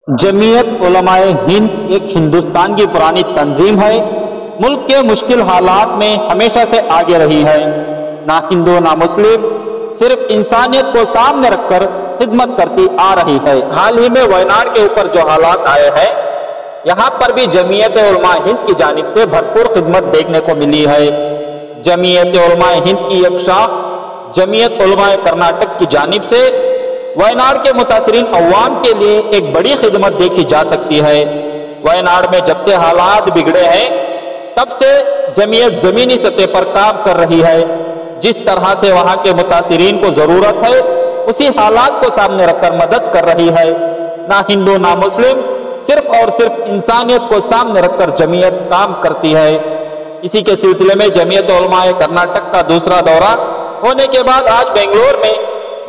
जमीयत उलमाए हिंद एक हिंदुस्तान की पुरानी तंजीम है। मुल्क के मुश्किल हालात में हमेशा से आगे रही है। ना हिंदू ना मुस्लिम, सिर्फ इंसानियत को सामने रखकर खिदमत करती आ रही है। हाल ही में वायनाड के ऊपर जो हालात आए हैं, यहाँ पर भी जमीयत उलमाए हिंद की जानिब से भरपूर खिदमत देखने को मिली है। जमीयत उलमाए हिंद की एक शाख जमीयत उलमाए कर्नाटक की जानिब से वायनाड के मुतासरीन अवाम के लिए एक बड़ी खिदमत देखी जा सकती है। वायनाड में जब से हालात बिगड़े हैं, तब से जमीयत ज़मीनी सतह पर काम कर रही है। जिस तरह से वहाँ के मुतासरीन को ज़रूरत है, उसी हालात को सामने रखकर मदद कर रही है। ना हिंदू ना मुस्लिम, सिर्फ और सिर्फ इंसानियत को सामने रखकर जमीयत काम करती है। इसी के सिलसिले में जमीयत उलमाए कर्नाटक का दूसरा दौरा होने के बाद आज बेंगलोर में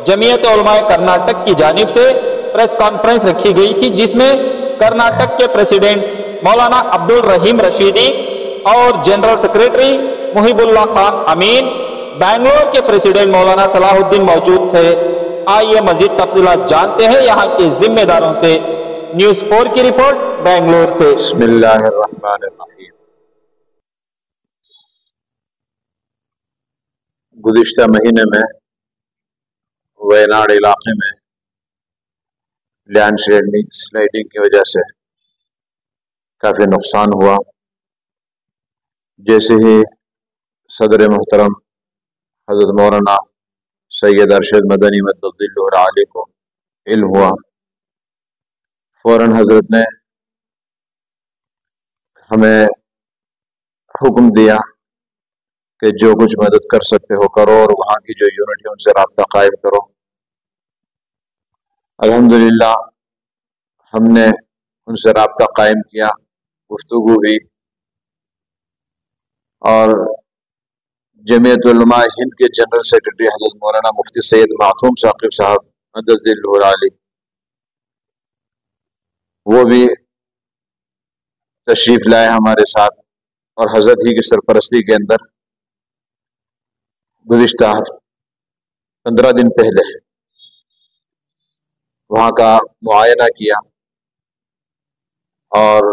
जमीयत उलमाए कर्नाटक की जानिब से प्रेस कॉन्फ्रेंस रखी गई थी, जिसमें कर्नाटक के प्रेसिडेंट मौलाना अब्दुल रहीम रशीदी और जनरल सेक्रेटरी मुहिबुल्लाह खान अमीन, बेंगलोर के प्रेसिडेंट मौलाना सलाहुद्दीन मौजूद थे। आइए मजीद तफसीलात जानते हैं यहाँ के जिम्मेदारों से। न्यूज़ 4 की रिपोर्ट बेंगलोर से। बिस्मिल्लाहिर्रहमानिर्रहीम। गुज़िश्ता महीने में वायनाड इलाके में लैंड स्लाइडिंग की वजह से काफ़ी नुकसान हुआ। जैसे ही सदर मोहतरम हज़रत मौलाना सैयद अरशद मदनी मद्दुल्लाह अलैह को इल्म हुआ, फौरन हजरत ने हमें हुक्म दिया कि जो कुछ मदद कर सकते हो करो और वहाँ की जो यूनिट है उनसे राब्ता कायम करो। अल्हम्दुलिल्लाह हमने उनसे राब्ता कायम किया, गुफ्तगू हुई और जमीयत उलमा हिंद के जनरल सेक्रेटरी हज़रत मौलाना मुफ्ती सैयद मासूम साकिब साहब मद्दुल्लाह अलैह, वो भी तशरीफ लाए हमारे साथ और हजरत ही की सरपरस्ती के अंदर गुज़िश्ता 15 दिन पहले वहाँ का मुआयना किया और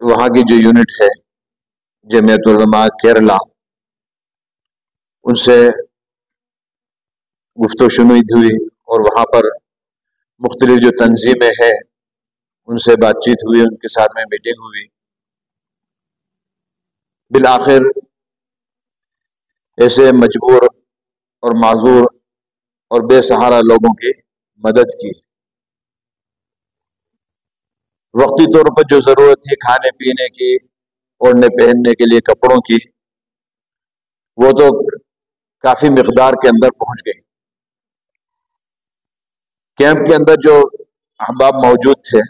वहाँ की जो यूनिट है जमीयत उलमा केरला, उनसे गुफ्तगू शुनीद हुई और वहाँ पर मुख्तलिफ जो तंजीमें हैं उनसे बातचीत हुई, उनके साथ में मीटिंग हुई। बिल आखिर ऐसे मजबूर और माजूर और बेसहारा लोगों की मदद की। वक्ती तौर पर जो ज़रूरत थी खाने पीने की, ओढ़ने पहनने के लिए कपड़ों की, वो तो काफ़ी मिकदार के अंदर पहुंच गई। कैंप के अंदर जो अहबाब मौजूद थे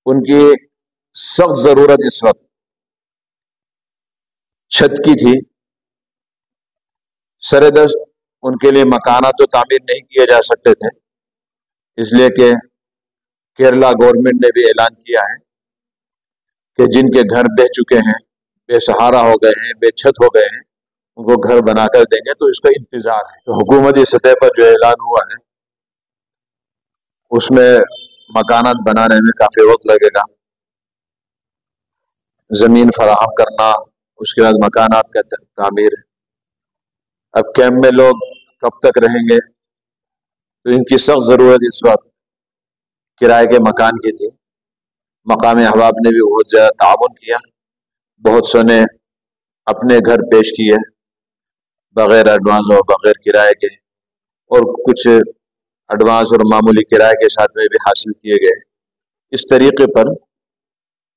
उनकी सख्त ज़रूरत इस वक्त छत की थी। सरेदस्त उनके लिए मकाना तो तामीर नहीं किए जा सकते थे, इसलिए कि केरला गवर्नमेंट ने भी ऐलान किया है कि जिनके घर बह चुके हैं, बेसहारा हो गए हैं, बेछत हो गए हैं, उनको घर बनाकर देंगे। तो इसका इंतजार है। तो हुकूमती सतह पर जो ऐलान हुआ है उसमें मकानात बनाने में काफी वक्त लगेगा। जमीन फराहम करना, उसके बाद मकानात का तामीर। अब कैंप में लोग कब तक रहेंगे, तो इनकी सख्त जरूरत इस वक्त किराए के मकान की थी। मकामी अहबाब ने भी बहुत ज्यादा ताउन किया, बहुत सौ ने अपने घर पेश किए बगैर एडवांस और बगैर किराए के, और कुछ एडवांस और मामूली किराए के साथ में भी हासिल किए गए। इस तरीके पर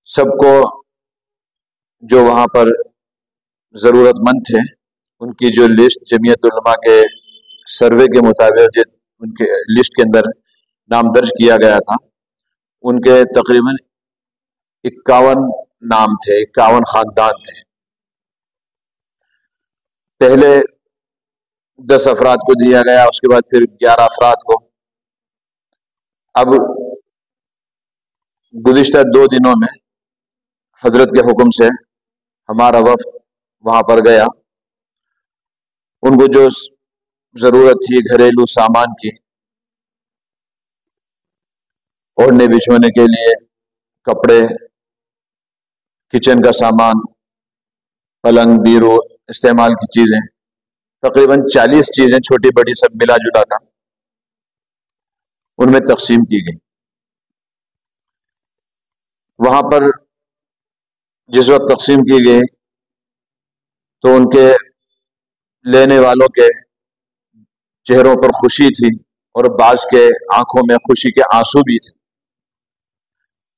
सबको जो वहाँ पर ज़रूरतमंद थे उनकी जो लिस्ट जमीयत उलमा के सर्वे के मुताबिक उनके लिस्ट के अंदर नाम दर्ज किया गया था, उनके तकरीबन 51 नाम थे, 51 खानदान थे। पहले 10 अफराद को दिया गया, उसके बाद फिर 11 अफराद को। अब गुज़िश्ता 2 दिनों में हजरत के हुक्म से हमारा वफ्द वहां पर गया। उनको जो जरूरत थी घरेलू सामान की, ओढ़ने बिछोने के लिए कपड़े, किचन का सामान, पलंग, बीरो, इस्तेमाल की चीज़ें, तकरीबन 40 चीज़ें छोटी बड़ी सब मिला जुला कर उनमें तकसीम की गई। वहां पर जिस वक्त तकसीम की गई तो उनके लेने वालों के चेहरों पर खुशी थी और बाज के आंखों में खुशी के आंसू भी थे।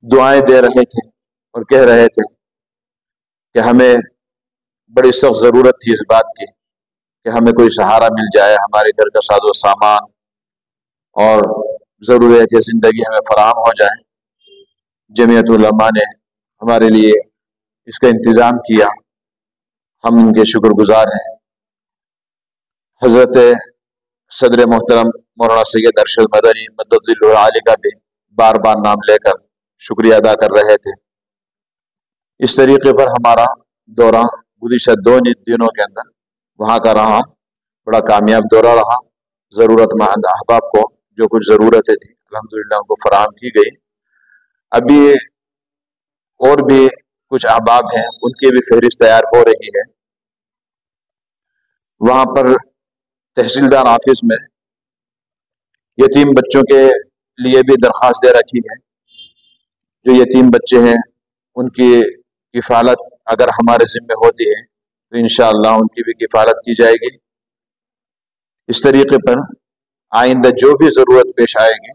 दुआएं दे रहे थे और कह रहे थे कि हमें बड़ी सख्त ज़रूरत थी इस बात की कि हमें कोई सहारा मिल जाए, हमारे घर का साजो सामान और ज़रूरियात ज़िंदगी हमें फराहम हो जाए। जमीयत उलमा ने हमारे लिए इसका इंतज़ाम किया, हम उनके शुक्रगुजार हैं। हज़रत सदर मोहतरम मौलाना सैयद अरशद मदनी मद्दुल आली का भी बार बार नाम लेकर शुक्रिया अदा कर रहे थे। इस तरीके पर हमारा दौरा गुज़िश्ता 2 दिनों के अंदर वहाँ का रहा, बड़ा कामयाब दौरा रहा। ज़रूरतमंद अहबाब को जो कुछ ज़रूरतें थी अल्हम्दुलिल्लाह उनको फराहम की गई। अभी और भी कुछ अहबाब हैं, उनकी भी फहरिस्त तैयार हो रही है। वहाँ पर तहसीलदार ऑफिस में यतीम बच्चों के लिए भी दरख्वास्त दे रखी है। जो यतीम बच्चे हैं उनकी किफ़ालत अगर हमारे ज़िम्मे होती है तो इंशाअल्लाह उनकी भी किफ़ालत की जाएगी। इस तरीके पर आइंदा जो भी ज़रूरत पेश आएगी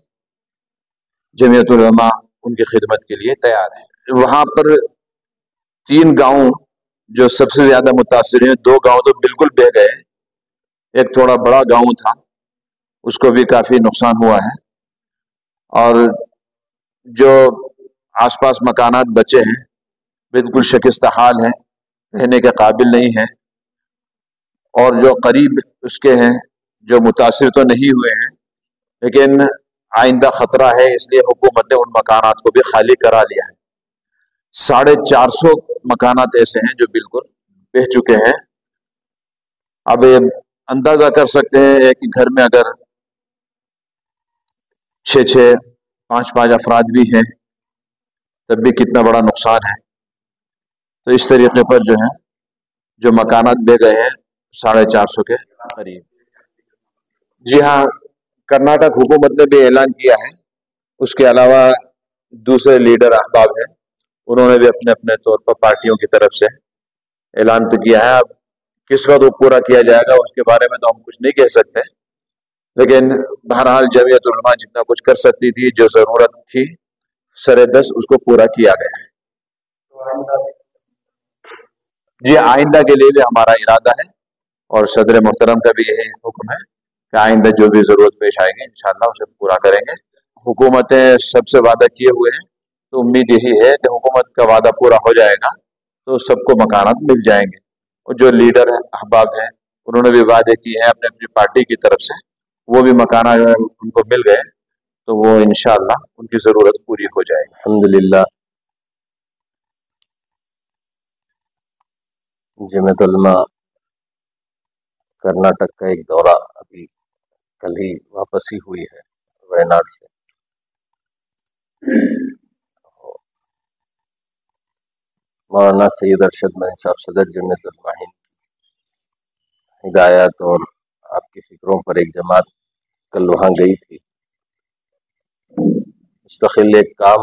जमीयत उलमा उनकी खिदमत के लिए तैयार है। वहाँ पर 3 गाँव जो सबसे ज़्यादा मुतासिर हैं, 2 गाँव तो बिल्कुल बह गए, एक थोड़ा बड़ा गाँव था उसको भी काफ़ी नुकसान हुआ है, और जो आसपास मकानात बचे हैं बिल्कुल शिकस्त हाल हैं, रहने के काबिल नहीं है। और जो करीब उसके हैं जो मुतासिर तो नहीं हुए हैं लेकिन आइंदा ख़तरा है, इसलिए हुकूमत ने उन मकानात को भी खाली करा लिया है। 450 मकानात ऐसे हैं जो बिल्कुल बह चुके हैं। अब अंदाजा कर सकते हैं कि घर में अगर 6-6, 5-5 अफराद भी हैं तब भी कितना बड़ा नुकसान है। तो इस तरीके पर जो है जो मकानात बह गए हैं 450 के करीब। जी हाँ, कर्नाटक हुकूमत ने भी ऐलान किया है। उसके अलावा दूसरे लीडर अहबाब हैं, उन्होंने भी अपने अपने तौर पर पार्टियों की तरफ से ऐलान तो किया है। अब किस वक्त वो पूरा किया जाएगा उसके बारे में तो हम कुछ नहीं कह सकते, लेकिन बहरहाल जमीयत उलमा जितना कुछ कर सकती थी, जो ज़रूरत थी सरे दस उसको पूरा किया गया है। जी, आइंदा के लिए भी हमारा इरादा है और सदर मोहतरम का भी यही हुक्म है कि आइंदा जो भी ज़रूरत पेश आएगी इंशाअल्लाह उसे पूरा करेंगे। हुकूमतें सबसे वादा किए हुए हैं, तो उम्मीद यही है कि हुकूमत का वादा पूरा हो जाएगा तो सबको मकानात मिल जाएंगे। और जो लीडर अहबाब हैं उन्होंने भी वादे किए हैं अपने अपनी पार्टी की तरफ से, वो भी मकाना उनको मिल गए तो वो इंशाअल्लाह उनकी ज़रूरत पूरी हो जाएगी अल्हम्दुलिल्लाह। जमीयत उलमा कर्नाटक का एक दौरा अभी कल ही वापस ही हुई है वायनाड से। मौलाना सैयद अरशद मदनी साहब सदर जमीयत उलमा हिंद की हिदायत और आपकी फिक्रों पर एक जमात कल वहाँ गई थी। मुस्तकिल एक काम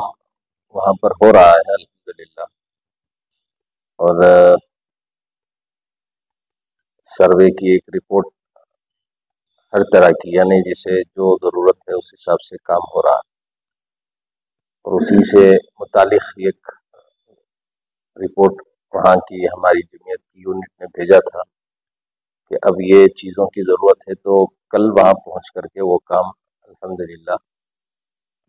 वहाँ पर हो रहा है अल्हम्दुलिल्लाह, और सर्वे की एक रिपोर्ट हर तरह की, यानी जिसे जो ज़रूरत है उस हिसाब से काम हो रहा है। और उसी से मुतालिक एक रिपोर्ट वहाँ की हमारी जमीयत की यूनिट ने भेजा था कि अब ये चीज़ों की ज़रूरत है। तो कल वहाँ पहुँच करके वो काम अल्हम्दुलिल्लाह,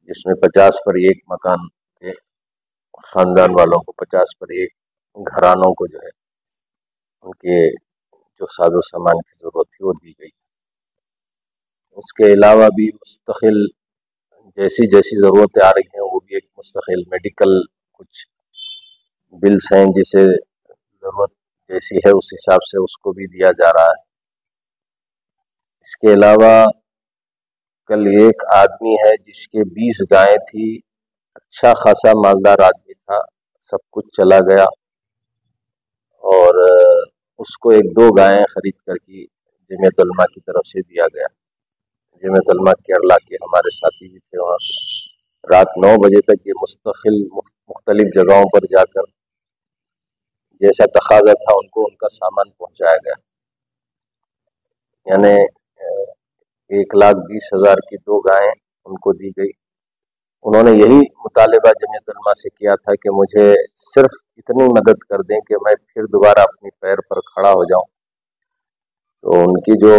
जिसमें 50 पर 1 मकान के ख़ानदान वालों को, 50 पर 1 घरानों को जो है उनके जो साजो सामान की ज़रूरत थी वो दी गई। उसके अलावा भी मुस्तकिल जैसी जैसी ज़रूरतें आ रही हैं वो भी एक मुस्तकिल मेडिकल कुछ बिल्स हैं जिसे ज़रूरत जैसी है उस हिसाब से उसको भी दिया जा रहा है। इसके अलावा कल एक आदमी है जिसके 20 गायें थी, अच्छा खासा मालदार आदमी था, सब कुछ चला गया और उसको 1-2 गायें खरीद करके जमीयत उलमा की तरफ से दिया गया। जमीयत उलमा केरला के हमारे साथी भी थे वहाँ पे। रात 9 बजे तक ये मुख्तलिफ जगहों पर जाकर जैसा तकाजा था उनको उनका सामान पहुँचाया गया। यानी 1,20,000 की 2 गायें उनको दी गई। उन्होंने यही मुतालिबा जमीयत उलमा से किया था कि मुझे सिर्फ इतनी मदद कर दें कि मैं फिर दोबारा अपने पैर पर खड़ा हो जाऊं। तो उनकी जो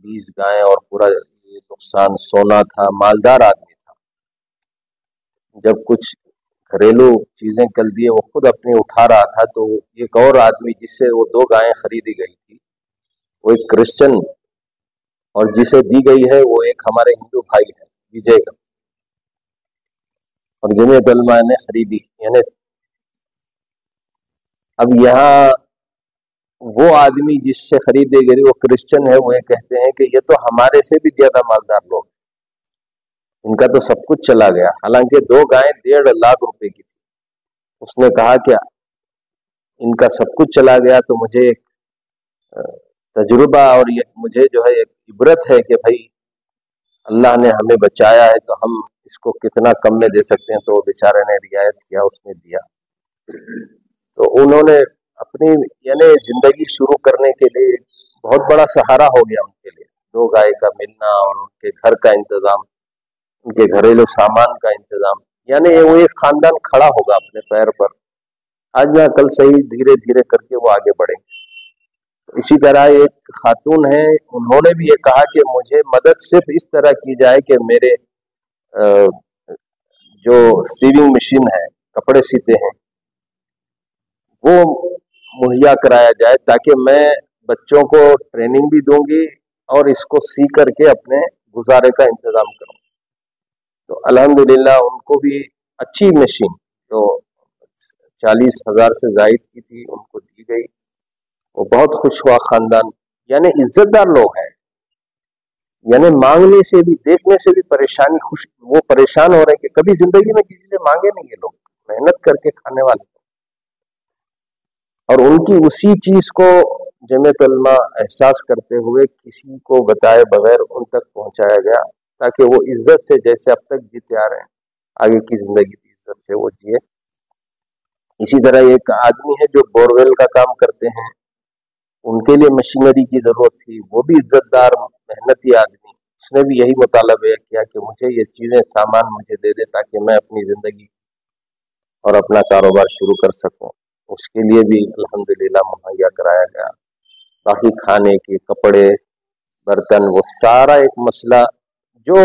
20 गायें और पूरा ये नुकसान, सोना था, मालदार आदमी था। जब कुछ घरेलू चीज़ें कल दिए वो खुद अपनी उठा रहा था, तो एक और आदमी जिससे वो 2 गायें खरीदी गई थी वो एक क्रिश्चियन, और जिसे दी गई है वो एक हमारे हिंदू भाई है, विजय का, और जमीयत उलमा ने खरीदी। यानी अब यहाँ वो आदमी जिससे खरीदी गई वो क्रिश्चियन है, वो ये कहते हैं कि ये तो हमारे से भी ज्यादा मालदार लोग, इनका तो सब कुछ चला गया। हालांकि 2 गायें 1.5 लाख रुपए की थी। उसने कहा कि इनका सब कुछ चला गया तो मुझे एक तजुर्बा और ये मुझे जो है एक इबरत है कि भाई अल्लाह ने हमें बचाया है तो हम इसको कितना कम में दे सकते हैं। तो वो बेचारे ने रियायत किया, उसने दिया। तो उन्होंने अपनी यानी जिंदगी शुरू करने के लिए बहुत बड़ा सहारा हो गया उनके लिए। 2 गाय का मिलना और उनके घर का इंतजाम, उनके घरेलू सामान का इंतजाम, यानी वो एक खानदान खड़ा होगा अपने पैर पर। आज या कल सही धीरे धीरे करके वो आगे बढ़ेंगे। तो इसी तरह एक खातून है, उन्होंने भी ये कहा कि मुझे मदद सिर्फ इस तरह की जाए कि मेरे जो सीविंग मशीन है, कपड़े सीते हैं, वो मुहैया कराया जाए ताकि मैं बच्चों को ट्रेनिंग भी दूंगी और इसको सी करके अपने गुजारे का इंतजाम करूँ। तो अल्हम्दुलिल्लाह उनको भी अच्छी मशीन जो 40,000 से जायद की थी उनको दी गई। वो बहुत खुश हुआ खानदान, यानी इज्जतदार लोग हैं, यानी मांगने से भी, देखने से भी परेशानी, खुश, वो परेशान हो रहे हैं कि कभी जिंदगी में किसी से मांगे नहीं ये लोग, मेहनत करके खाने वाले। और उनकी उसी चीज को जमीयत उलमा एहसास करते हुए किसी को बताए बगैर उन तक पहुंचाया गया ताकि वो इज्जत से, जैसे अब तक जीते आ रहे हैं, आगे की जिंदगी भी इज्जत से वो जिए। इसी तरह एक आदमी है जो बोरवेल का काम करते हैं, उनके लिए मशीनरी की जरूरत थी, वो भी इज्जतदार मेहनती आदमी, उसने भी यही मुतालबा किया कि मुझे ये चीजें, सामान मुझे दे दे ताकि मैं अपनी जिंदगी और अपना कारोबार शुरू कर सकूं। उसके लिए भी अल्हम्दुलिल्लाह मुहैया कराया गया। बाकी खाने के, कपड़े, बर्तन, वो सारा एक मसला जो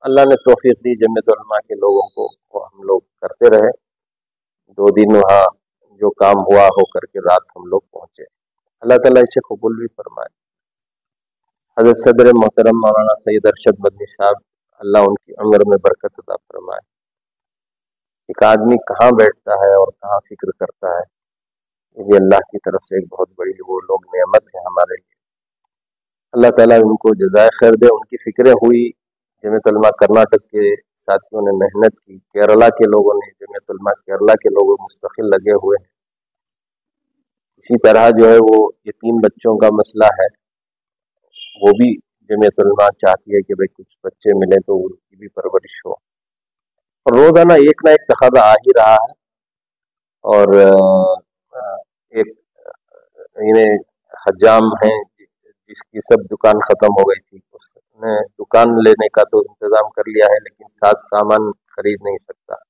अल्लाह ने तौफीक दी जमीयत उलमा के लोगों को, वो हम लोग करते रहे। 2 दिन वहाँ जो काम हुआ हो करके रात हम लोग पहुंचे। अल्लाह ताला इसे कबूल भी फरमाए। हज़रत सदर मोहतरम मौलाना सैयद अरशद मदनी साहब, अल्लाह उनकी उम्र में बरकत अता फरमाए। एक आदमी कहाँ बैठता है और कहाँ फिक्र करता है, ये भी अल्लाह की तरफ से एक बहुत बड़ी वो लोग नेमत है हमारे लिए। अल्लाह ताला उनको जज़ाए खैर दे। उनकी फिक्रें हुई, जमीयत उलमा कर्नाटक के साथियों ने मेहनत की, केरला के लोगों ने, जमीयत उलमा केरला के लोग मुस्तकिल लगे हुए हैं। इसी तरह जो है वो यतीम बच्चों का मसला है, वो भी जमीयत उलमा चाहती है कि भाई कुछ बच्चे मिले तो उनकी भी परवरिश हो। और रोजाना एक ना एक तकादा आ ही रहा है। और एक इन्हें हजाम है जिसकी सब दुकान खत्म हो गई थी, उसने दुकान लेने का तो इंतजाम कर लिया है लेकिन साथ सामान खरीद नहीं सकता,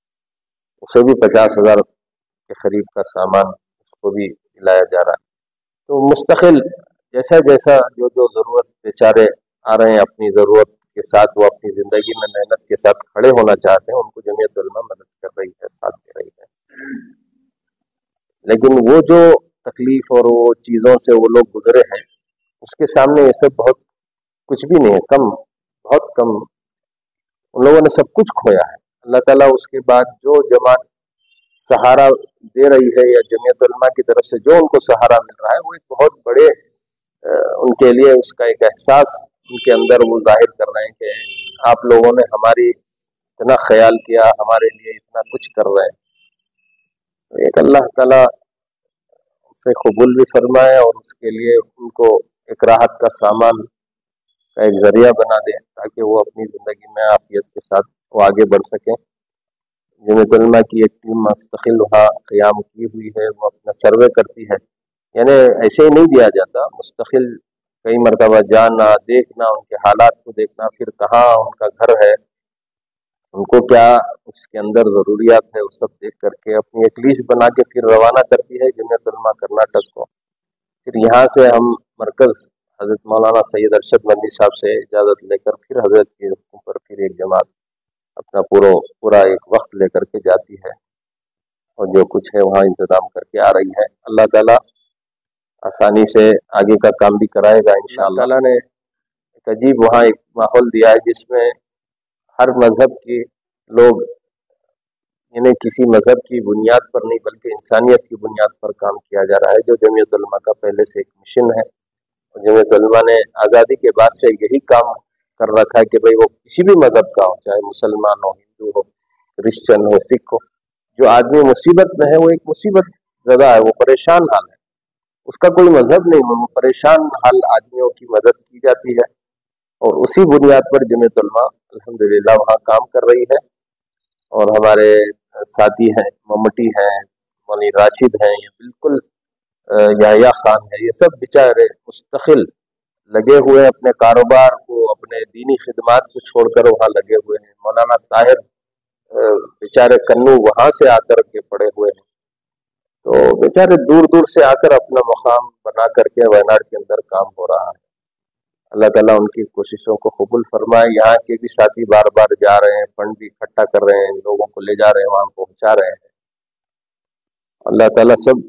उसे भी 50,000 के करीब का सामान उसको भी दिलाया जा रहा है। तो मुस्तकिल जैसा जैसा जो जो ज़रूरत बेचारे आ रहे हैं, अपनी ज़रूरत के साथ वो अपनी ज़िंदगी में मेहनत के साथ खड़े होना चाहते हैं, उनको जमीयत उलमा मदद कर रही है, साथ दे रही है। लेकिन वो जो तकलीफ और वो चीज़ों से वो लोग गुजरे हैं, उसके सामने ये सब बहुत कुछ भी नहीं है, कम, बहुत कम। उन लोगों ने सब कुछ खोया है। अल्लाह ताला उसके बाद जो जमात सहारा दे रही है या जमीयत उलमा की तरफ से जो उनको सहारा मिल रहा है, वो एक बहुत बड़े उनके लिए उसका एक एहसास उनके अंदर वो जाहिर कर रहे हैं कि आप लोगों ने हमारी इतना ख्याल किया, हमारे लिए इतना कुछ कर रहे हैं, तो एक अल्लाह ताला से कबूल भी फरमाए और उसके लिए उनको एक राहत का सामान का एक जरिया बना दे, ताकि वो अपनी ज़िंदगी में आफियत के साथ वो आगे बढ़ सकें। जमीयत उलमा की एक टीम मुस्तकिल वहाँ क़याम की हुई है, वो अपना सर्वे करती है, यानी ऐसे ही नहीं दिया जाता, मुस्तकिल कई मरतबा जाना, देखना, उनके हालात को देखना, फिर कहाँ उनका घर है, उनको क्या उसके अंदर ज़रूरियात है, वो सब देख करके अपनी एक लिस्ट बना के फिर रवाना करती है जमीयत उलमा कर्नाटक को। फिर यहाँ से हम मरकज़ हज़रत मौलाना सैयद अरशद मंदी साहब से इजाज़त लेकर फिर हज़रत के हुक्म पर फिर एक जमात अपना पूरा एक वक्त लेकर के जाती है और जो कुछ है वहाँ इंतज़ाम करके आ रही है। अल्लाह ताला आसानी से आगे का काम भी कराएगा इंशाअल्लाह। ताला ने एक अजीब वहाँ एक माहौल दिया है जिसमें हर मज़हब के लोग, यानी किसी मज़हब की बुनियाद पर नहीं बल्कि इंसानियत की बुनियाद पर काम किया जा रहा है, जो जमीयत उलमा का पहले से एक मिशन है। और जमीयत उलमा ने आज़ादी के बाद से यही काम कर रखा है कि भाई वो किसी भी मज़हब का हो, चाहे मुसलमान हो, हिंदू हो, क्रिश्चियन हो, सिख हो, जो आदमी मुसीबत में है वो एक मुसीबत ज़दा है, वो परेशान हाल है, उसका कोई मज़हब नहीं हो, वो परेशान हाल आदमियों की मदद की जाती है। और उसी बुनियाद पर जमीयत उलमा अल्हम्दुलिल्लाह वहाँ काम कर रही है। और हमारे साथी हैं, ममटी हैं, मौलवी राशिद हैं, ये बिल्कुल याया खान है, ये सब बेचारे मुस्तकिल लगे हुए हैं, अपने कारोबार को, अपने दीनी खिदमात को छोड़कर वहाँ लगे हुए हैं। मौलाना ताहिर बेचारे कन्नू वहाँ से आकर के पड़े हुए हैं, तो बेचारे दूर दूर से आकर अपना मकाम बना करके वायनाड के अंदर काम हो रहा है। अल्लाह ताला उनकी कोशिशों को कबूल फरमाए। यहाँ के भी साथी बार बार जा रहे हैं, फंड भी इकट्ठा कर रहे हैं, लोगों को ले जा रहे हैं, वहाँ पहुँचा रहे हैं। अल्लाह ताला सब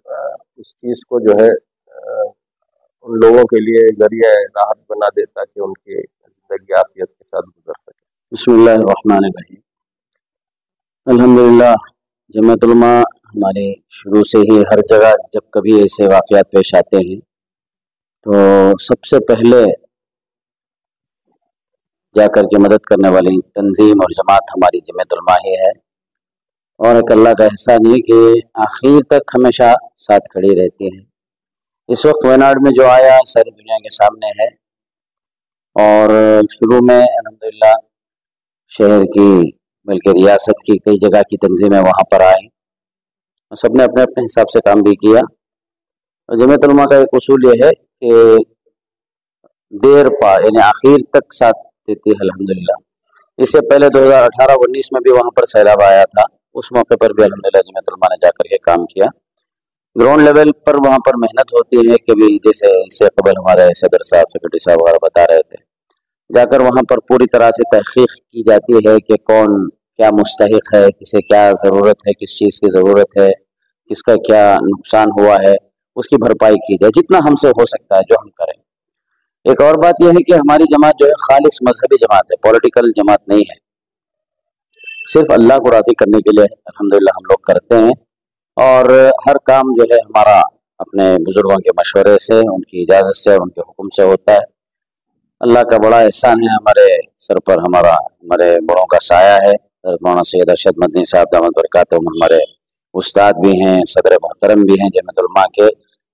उस चीज़ को जो है उन लोगों के लिए जरिया राहत बना दे ताकि उनकी ज़िंदगी आफियत के साथ गुजर सके। बिस्मिल्लाहिर्रहमानिर्रहीम। अल्हम्दुलिल्लाह, जमीयत उलमा हमारे शुरू से ही हर जगह जब कभी ऐसे वाक़यात पेश आते हैं तो सबसे पहले जाकर के मदद करने वाली तंजीम और जमात हमारी जमीयत उलमा ही है। और एक अल्लाह का एहसान है कि आखिर तक हमेशा साथ खड़ी रहती है। इस वक्त वायनाड में जो आया सारी दुनिया के सामने है, और शुरू में अल्हम्दुलिल्लाह शहर की बल्कि रियासत की कई जगह की तंजीमें वहाँ पर आई और सब ने अपने अपने हिसाब से काम भी किया। और जमीयत उलमा का एक उसूल ये है कि देर पा यानी आखिर तक साथ देती है अल्हम्दुलिल्लाह। इससे पहले 2018-19 में भी वहाँ पर सैलाब आया था, उस मौके पर भी अल्हम्दुलिल्लाह जमीयत उलमा ने जाकर के काम किया। ग्राउंड लेवल पर वहाँ पर मेहनत होती है कि भी जैसे इससे कबल हमारे सदर साहब, सेक्रेटरी साहब वगैरह बता रहे थे, जाकर वहाँ पर पूरी तरह से तहकीक की जाती है कि कौन क्या मुस्तहिक है, किसे क्या ज़रूरत है, किस चीज़ की ज़रूरत है, किसका क्या नुकसान हुआ है, उसकी भरपाई की जाए जितना हमसे हो सकता है, जो हम करें। एक और बात यह है कि हमारी जमात जो है खालिस मजहबी जमात है, पॉलिटिकल जमात नहीं है। सिर्फ अल्लाह को राज़ी करने के लिए अल्हम्दुलिल्लाह हम लोग करते हैं, और हर काम जो है हमारा अपने बुजुर्गों के मशवरे से, उनकी इजाज़त से, उनके हुक्म से होता है। अल्लाह का बड़ा एहसान है हमारे सर पर, हमारे बड़ों का साया है। मौलाना सैयद अरशद मदनी साहब दामद बरकातुहुम हमारे उस्ताद भी हैं, सदर मोहतरम भी हैं जमीयत उलमा के।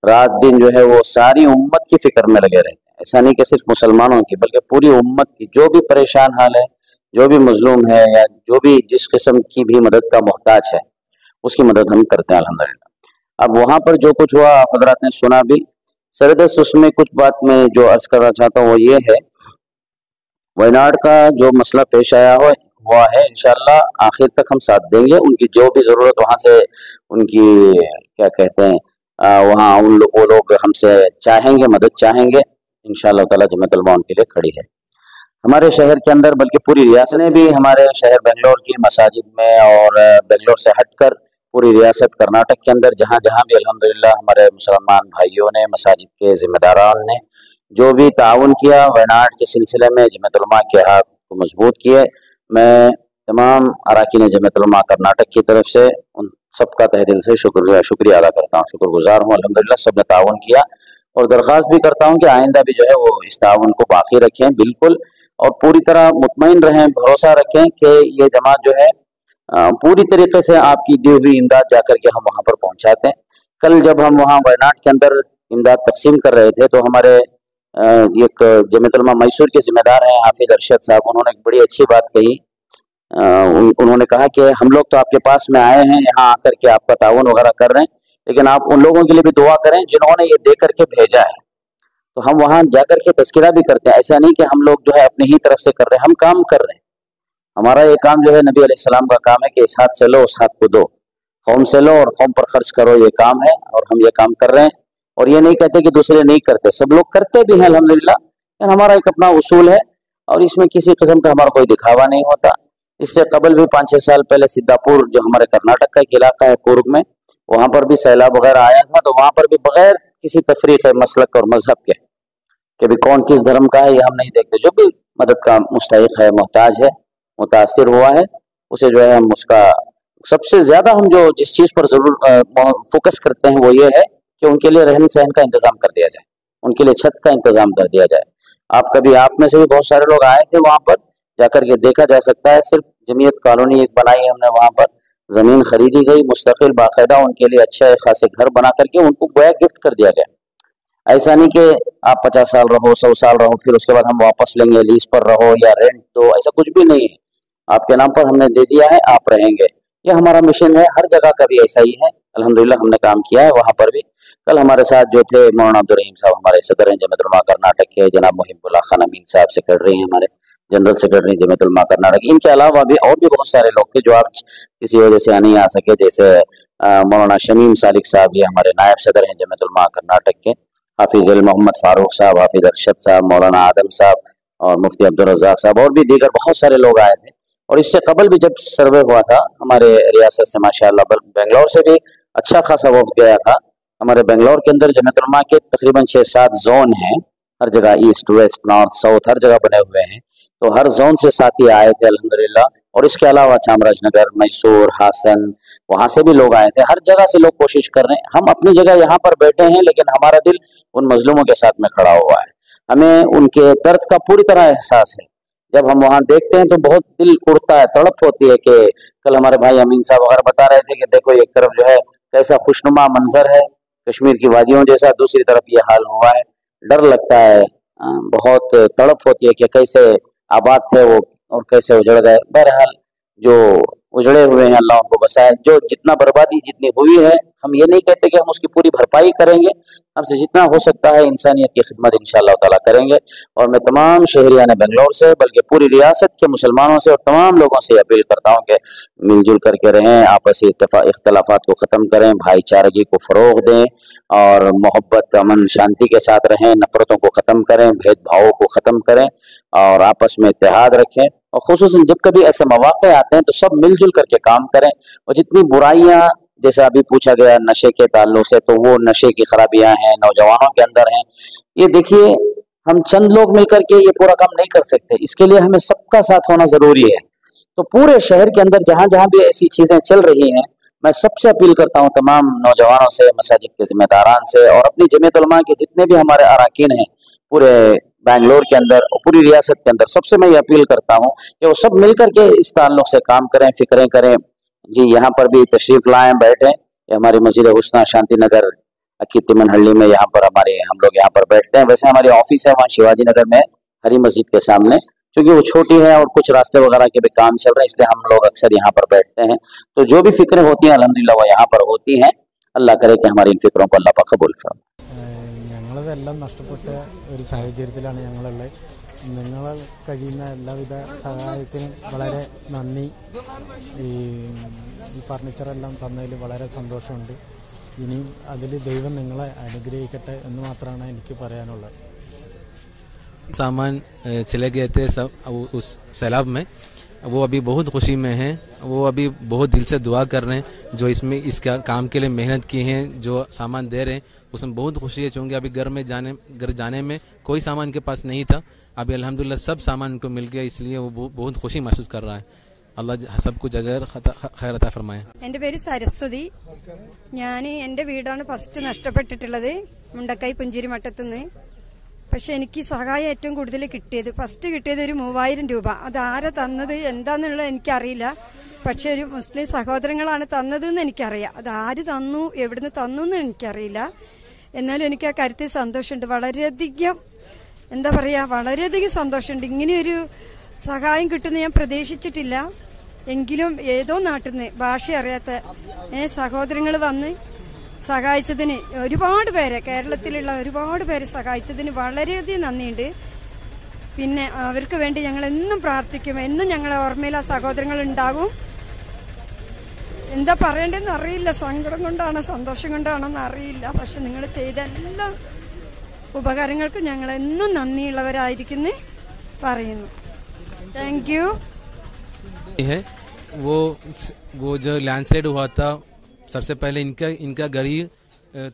रात दिन जो है वो सारी उम्मत की फिक्र में लगे रहते हैं। ऐसा नहीं कि सिर्फ मुसलमानों की बल्कि पूरी उम्मत की, जो भी परेशान हाल है, जो भी मजलूम है, या जो भी जिस किस्म की भी मदद का मोहताज है, उसकी मदद हम करते हैं अल्हम्दुलिल्लाह। अब वहाँ पर जो कुछ हुआ आप हज़रात ने सुना भी, सरदस्त उसमें कुछ बात मैं जो अर्ज करना चाहता हूँ वो ये है, वायनाड का जो मसला पेश आया हुआ है, इंशाअल्लाह आखिर तक हम साथ देंगे। उनकी जो भी ज़रूरत वहाँ से उनकी क्या कहते हैं वहाँ वो लोग हमसे चाहेंगे, मदद चाहेंगे, इंशाअल्लाह ताला जमीयत उलमा उनके लिए खड़ी है। हमारे शहर के अंदर बल्कि पूरी रियासत ने भी, हमारे शहर बेंगलोर की मसाजिद में और बेंगलोर से हटकर पूरी रियासत कर्नाटक के अंदर जहाँ जहाँ भी अल्हम्दुलिल्लाह हमारे मुसलमान भाइयों ने, मसाजिद के ज़िम्मेदारान ने जो भी ताउन किया वायनाड के सिलसिले में, जमीयत उलमा के हाथ को मजबूत किए, मैं तमाम अराकीन जमीयत उलमा कर्नाटक की तरफ से उन सबका तहे दिल से शुक्रिया अदा करता हूँ, शुक्रगुजार हूँ। अल्हम्दुलिल्लाह सब ने ताउन किया, और दरख्वास्त भी करता हूँ कि आइंदा भी जो है वो इस ताउन को बाकी रखें बिल्कुल, और पूरी तरह मुतमईन रहें, भरोसा रखें कि ये जमात जो है पूरी तरीके से आपकी दी हुई इमदाद जाकर के हम वहाँ पर पहुँचाते हैं। कल जब हम वहाँ वायनाड के अंदर इमदाद तकसीम कर रहे थे तो हमारे एक जमीयतुल उलमा मैसूर के जिम्मेदार हैं हाफिज अरशद साहब, उन्होंने एक बड़ी अच्छी बात कही। उन्होंने कहा कि हम लोग तो आपके पास में आए हैं, यहाँ आकर के आपका ताउन वगैरह कर रहे हैं, लेकिन आप उन लोगों के लिए भी दुआ करें जिन्होंने ये दे करके भेजा है। तो हम वहाँ जाकर के तज़किरा भी करते हैं, ऐसा नहीं कि हम लोग जो है अपनी ही तरफ से कर रहे हैं, हम काम कर रहे हैं। हमारा ये काम जो है नबी अलैहिस्सलाम का काम है कि इस हाथ से लो उस हाथ को दो, कौम से लो और कौम पर खर्च करो, ये काम है और हम ये काम कर रहे हैं। और ये नहीं कहते कि दूसरे नहीं करते, सब लोग करते भी हैं अल्हम्दुलिल्लाह, लेकिन हमारा एक अपना उसूल है और इसमें किसी किस्म का हमारा कोई दिखावा नहीं होता। इससे कबल भी 5-6 साल पहले सिद्धापुर जो हमारे कर्नाटक का एक इलाका है कुर्ग में, वहाँ पर भी सैलाब वगैरह आया था, तो वहाँ पर भी बगैर किसी तफरीक है मसलक और मजहब के कि भी कौन किस धर्म का है ये हम नहीं देखते, जो भी मदद का मुस्तहिक है, मोहताज है, मुतासिर हुआ है, उसे जो है हम उसका सबसे ज्यादा हम जो जिस चीज पर जरूर फोकस करते हैं वो ये है कि उनके लिए रहन सहन का इंतजाम कर दिया जाए, उनके लिए छत का इंतजाम कर दिया जाए। आप में से भी बहुत सारे लोग आए थे, वहां पर जाकर के देखा जा सकता है। सिर्फ जमीयत कॉलोनी एक बनाई हमने, वहां पर जमीन खरीदी गई मुस्तकिल बाकायदा, उनके लिए अच्छे खासे घर बना करके उनको गोया गिफ्ट कर दिया गया। ऐसा नहीं कि आप 50 साल रहो, 100 साल रहो, फिर उसके बाद हम वापस लेंगे, लीज पर रहो या रेंट दो, ऐसा कुछ भी नहीं है। आपके नाम पर हमने दे दिया है, आप रहेंगे, यह हमारा मिशन है। हर जगह का भी ऐसा ही है, अल्हम्दुलिल्लाह हमने काम किया है वहाँ पर भी। कल हमारे साथ जो थे मौलाना अब्दुल रहीम साहब, हमारे सदर हैं जमीयतुल उलमा कर्नाटक के, जनाब मुहिबुल्लाह खान अमीन साहब सेक्रेटरी हैं, हमारे जनरल सेक्रेटरी जमीयतुल उलमा कर्नाटक। इनके अलावा भी और भी बहुत सारे लोग थे जो आप किसी वजह से नहीं आ सके, जैसे मौलाना शमीम सालिक साहब, ये हमारे नायब सदर हैं जमीयतुल उलमा कर्नाटक के, हाफिज मोहम्मद फारूक साहब, हाफिज अरशद साहब, मौलाना आदम साहब और मुफ्ती अब्दुल रज़ाक साहब और भी दीगर बहुत सारे लोग आए थे। और इससे कबल भी जब सर्वे हुआ था हमारे रियासत से माशाअल्लाह बेंगलोर से भी अच्छा खासा वफ्द गया था। हमारे बेंगलोर के अंदर जमीयतुल उलमा के तकरीबन 6-7 जोन हैं, हर जगह ईस्ट वेस्ट नॉर्थ साउथ हर जगह बने हुए हैं, तो हर जोन से साथी आए थे अल्हम्दुलिल्लाह। और इसके अलावा चामराजनगर, मैसूर, हासन, वहाँ से भी लोग आए थे। हर जगह से लोग कोशिश कर रहे हैं। हम अपनी जगह यहाँ पर बैठे हैं, लेकिन हमारा दिल उन मजलूमों के साथ में खड़ा हुआ है। हमें उनके दर्द का पूरी तरह एहसास है। जब हम वहाँ देखते हैं तो बहुत दिल उड़ता है, तड़प होती है कि कल हमारे भाई अमीन साहब वगैरह बता रहे थे कि देखो एक तरफ जो है कैसा खुशनुमा मंजर है कश्मीर की वादियों जैसा, दूसरी तरफ ये हाल हुआ है। डर लगता है, बहुत तड़प होती है कि कैसे आबाद थे वो और कैसे उजड़ गए। बहरहाल जो उजड़े हुए हैं अल्लाह उनको बचाए। जो जितना बर्बादी जितनी हुई है, हम ये नहीं कहते कि हम उसकी पूरी भरपाई करेंगे, हमसे जितना हो सकता है इंसानियत की खिदमत इंशाअल्लाह ताला करेंगे। और मैं तमाम शहरियान बेंगलोर से बल्कि पूरी रियासत के मुसलमानों से और तमाम लोगों से अपील करता हूँ कि मिलजुल करके रहें, आपसी इख्तलाफात को ख़त्म करें, भाईचारगी को फ़रोग़ दें और मोहब्बत अमन शांति के साथ रहें, नफ़रतों को ख़त्म करें, भेदभावों को ख़त्म करें और आपस में इत्तेहाद रखें। और ख़ुसूसन जब कभी ऐसे मौक़े आते हैं तो सब मिलजुल करके काम करें। और जितनी बुराइयाँ, जैसा अभी पूछा गया नशे के ताल्लुक से, तो वो नशे की खराबियां हैं, नौजवानों के अंदर हैं। ये देखिए, हम चंद लोग मिलकर के ये पूरा काम नहीं कर सकते, इसके लिए हमें सबका साथ होना जरूरी है। तो पूरे शहर के अंदर जहां जहां भी ऐसी चीजें चल रही हैं, मैं सबसे अपील करता हूं तमाम नौजवानों से, मसाजिद के जिम्मेदारान से और अपनी जमीयतुल उलमा के जितने भी हमारे अराकीन हैं पूरे बेंगलोर के अंदर और पूरी रियासत के अंदर, सबसे मैं ये अपील करता हूँ कि वो सब मिलकर के इस ताल्लुक से काम करें, फिक्रें करें। जी यहाँ पर भी तशरीफ लाएं, बैठें। ये हमारी मस्जिद हुस्ना शांति नगर अक्की तिमनहल्ली में यहाँ पर हम लोग यहाँ पर बैठते हैं। वैसे हमारी ऑफिस है वहाँ शिवाजी नगर में हरी मस्जिद के सामने, क्योंकि वो छोटी है और कुछ रास्ते वगैरह के भी काम चल रहे हैं, इसलिए हम लोग अक्सर यहाँ पर बैठते हैं। तो जो भी फिक्रें होती हैं अल्हम्दुलिल्लाह वो यहाँ पर होती हैं। अल्लाह करे कि हमारी इन फिक्रों को अल्लाह पाक कबूल फरमाए। ഞങ്ങളതെല്ലാം നഷ്ടപ്പെട്ട ഒരു സാഹചര്യത്തിലാണ് ഞങ്ങളുള്ളത്. നിങ്ങൾ കഴിയുന്ന എല്ലാവിധ സഹായത്തിനും വളരെ നന്ദി. ഈ ഫർണിച്ചറെല്ലാം തന്നതിൽ വളരെ സന്തോഷമുണ്ട്. ഇനിയും അതിൽ ദൈവം നിങ്ങളെ അനുഗ്രഹിക്കട്ടെ എന്ന് മാത്രമാണ് എനിക്ക് പറയാനുള്ളത്. सामान चले गए थे सब उस सैलाब में, वो अभी बहुत खुशी में हैं। वो अभी बहुत दिल से दुआ कर रहे हैं, जो इसमें इसका काम के लिए मेहनत की हैं, जो सामान दे रहे हैं उसमें बहुत खुशी है। चूँकि अभी घर जाने में कोई सामान के पास नहीं था, अभी अल्हम्दुलिल्लाह सब सामान उनको मिल गया, इसलिए वो बहुत खुशी महसूस कर रहा है। अल्लाह सबको जज़ार खैर अता फरमाए। എൻ്റെ പേര് സരസ്വതി. ഞാൻ എൻ്റെ വീടാണ് ഫസ്റ്റ് നഷ്ടപ്പെട്ടിട്ടുള്ളത് മുണ്ടക്കൈ പുഞ്ചിരി മട്ടത്തുനിന്ന്. പക്ഷെ എനിക്ക് സഹായം ഏറ്റവും കൂടുതൽ കിട്ടിയത് ഫസ്റ്റ് കിട്ടിയത് ഒരു 3000 രൂപ. അതാരാ തന്നത് എന്താണെന്നുള്ളത് എനിക്കറിയില്ല. പക്ഷെ ഒരു മുസ്ലിം സഹോദരങ്ങളാണ് തന്നതെന്ന് എനിക്കറിയാം. അത് ആര് തന്നു എവിടുന്ന് തന്നു എന്ന് എനിക്കറിയില്ല. എന്നാലും എനിക്ക് ആ കാര്യത്തിൽ സന്തോഷമുണ്ട്. വളരെയധികം എന്താ പറയുക, വളരെയധികം സന്തോഷമുണ്ട്. ഇങ്ങനെയൊരു സഹായം കിട്ടുമെന്ന് ഞാൻ പ്രതീക്ഷിച്ചിട്ടില്ല. എങ്കിലും ഏതോ നാട്ടിൽ നിന്ന് ഭാഷ അറിയാത്ത സഹോദരങ്ങൾ വന്ന് സഹായിച്ചതിന് ഒരുപാട് പേരെ, കേരളത്തിലുള്ള ഒരുപാട് പേരെ സഹായിച്ചതിന് വളരെയധികം നന്ദിയുണ്ട്. പിന്നെ അവർക്ക് വേണ്ടി ഞങ്ങൾ എന്നും പ്രാർത്ഥിക്കും. എന്നും ഞങ്ങളെ ഓർമ്മയിൽ ആ സഹോദരങ്ങൾ ഉണ്ടാകും. എന്താ പറയേണ്ടതെന്ന് അറിയില്ല. സങ്കടം കൊണ്ടാണോ സന്തോഷം കൊണ്ടാണോ എന്ന് അറിയില്ല. പക്ഷെ നിങ്ങൾ ചെയ്ത എല്ലാ ഉപകാരങ്ങൾക്കും ഞങ്ങൾ എന്നും നന്ദിയുള്ളവരായിരിക്കുന്നു പറയുന്നു. Thank you. वो जो लैंडस्लाइड हुआ था, सबसे पहले इनका घर ही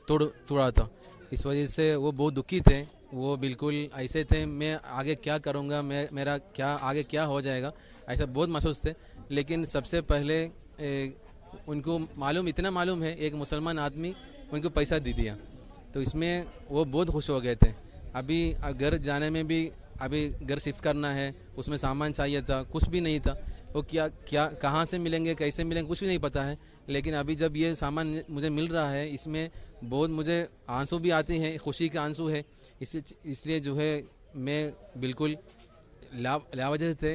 तोड़ा था. इस वजह से वो बहुत दुखी थे. वो बिल्कुल ऐसे थे, मैं आगे क्या करूँगा, मेरा क्या आगे क्या हो जाएगा, ऐसा बहुत महसूस थे. लेकिन सबसे पहले उनको इतना मालूम है, एक मुसलमान आदमी उनको पैसा दे दिया, तो इसमें वो बहुत खुश हो गए थे. अभी घर जाने में भी अभी घर शिफ्ट करना है, उसमें सामान चाहिए था, कुछ भी नहीं था. वो क्या कहाँ से मिलेंगे, कैसे मिलेंगे, कुछ भी नहीं पता है. लेकिन अभी जब ये सामान मुझे मिल रहा है, इसमें बहुत मुझे आंसू भी आते हैं, खुशी के आंसू है. इसलिए जो है मैं बिल्कुल लावजह थे.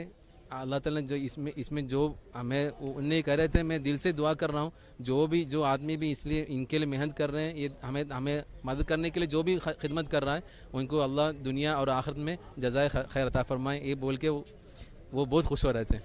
अल्लाह ताला जो इसमें जो हमें उन्हें कह रहे थे, मैं दिल से दुआ कर रहा हूँ. जो आदमी भी इसलिए इनके लिए मेहनत कर रहे हैं, ये हमें मदद करने के लिए जो भी खिदमत कर रहा है, उनको अल्लाह दुनिया और आखिरत में जज़ाए खैर अता फरमाए. ये बोल के वो बहुत खुश हो रहे थे.